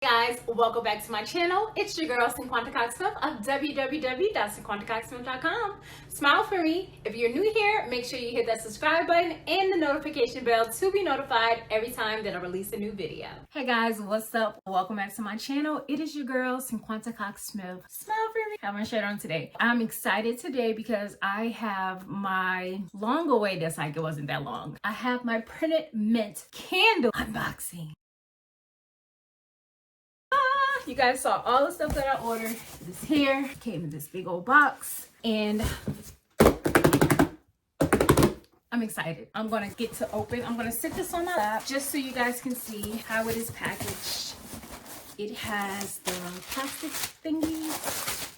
Guys, welcome back to my channel. It's your girl Cox-Smith of www.cinquantacoxsmith.com. Smile for me. If you're new here, make sure you hit that subscribe button and the notification bell to be notified every time that I release a new video. Hey guys, what's up? Welcome back to my channel. It is your girl Cox-Smith. Smile for me. I have my shirt on today. I'm excited today because I have my long awaited, like it wasn't that long. I have my printed mint candle unboxing. You guys saw all the stuff that I ordered. This here came in this big old box, and I'm excited. I'm gonna get to open. I'm gonna sit this on my lap just so you guys can see how it is packaged. It has the plastic thingies,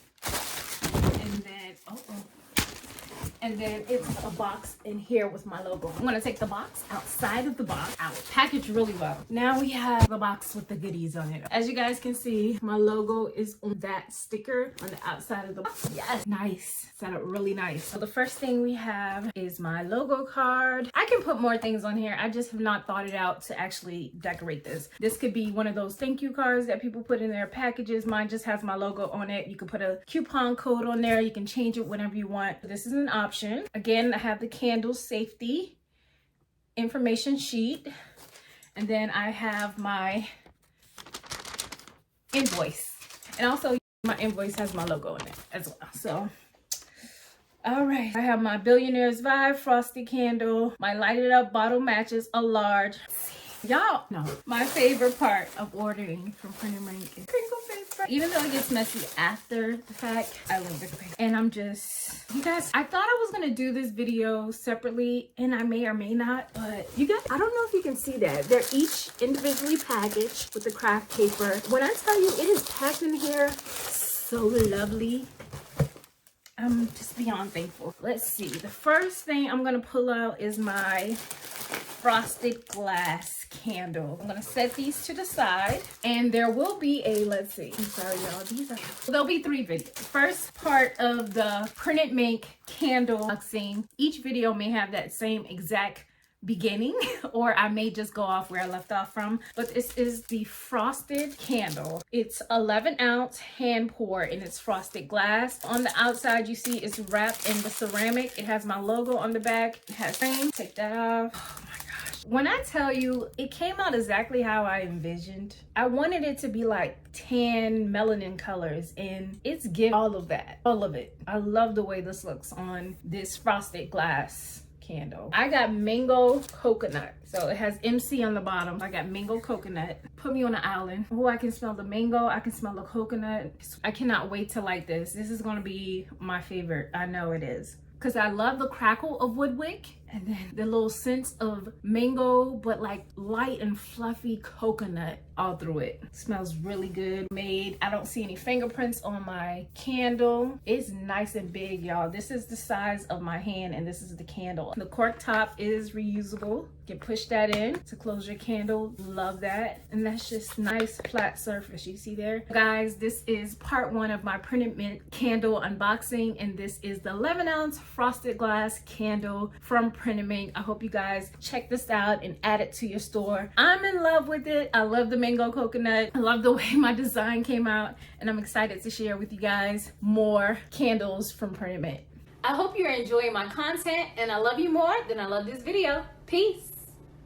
and then it's a box in here with my logo. I'm gonna take the box outside of the box out. Packaged really well. Now we have the box with the goodies on it. As you guys can see, my logo is on that sticker on the outside of the box. Yes, nice. Set up really nice. So the first thing we have is my logo card. I can put more things on here. I just have not thought it out to actually decorate this. This could be one of those thank you cards that people put in their packages. Mine just has my logo on it. You can put a coupon code on there. You can change it whenever you want. This is an option. Again, I have the candle safety information sheet, and then I have my invoice, and also my invoice has my logo in it as well. So all right, I have my Billionaire's Vibe frosty candle. My lighted up bottle matches a large. Y'all know my favorite part of ordering from Printed Ink is crinkle paper. Even though it gets messy after the fact, I love the paper. And I'm just, you guys, I thought I was gonna do this video separately, and I may or may not, but you guys, I don't know if you can see that. They're each individually packaged with the craft paper. When I tell you it is packed in here so lovely, I'm just beyond thankful. Let's see, the first thing I'm gonna pull out is my frosted glass candle. I'm gonna set these to the side, and there will be a, let's see, I'm sorry y'all, there'll be 3 videos. First part of the Printed Ink candle unboxing, each video may have that same exact beginning, or I may just go off where I left off from, but this is the frosted candle. It's 11 ounce hand pour, and it's frosted glass. On the outside, you see it's wrapped in the ceramic. It has my logo on the back. It has frame. Take that off. Oh my gosh. When I tell you, it came out exactly how I envisioned. I wanted it to be like tan melanin colors, and it's give all of that, all of it. I love the way this looks on this frosted glass candle. I got mango coconut, so it has MC on the bottom. I got mango coconut. Put me on an island. Oh, I can smell the mango, I can smell the coconut. I cannot wait to light this. This is gonna be my favorite. I know it is, because I love the crackle of wood wick, and then the little sense of mango, but like light and fluffy coconut all through it. Smells really good. Made. I don't see any fingerprints on my candle. It's nice and big, y'all. This is the size of my hand, and this is the candle. The cork top is reusable. You can push that in to close your candle. Love that. And that's just nice flat surface. You see there? Guys, this is part 1 of my Printed Mint candle unboxing, and this is the 11 ounce frosted glass candle from Printed Mint. I hope you guys check this out and add it to your store. I'm in love with it. I love the mango coconut. I love the way my design came out, and I'm excited to share with you guys more candles from Printed Mint. I hope you're enjoying my content, and I love you more than I love this video. Peace.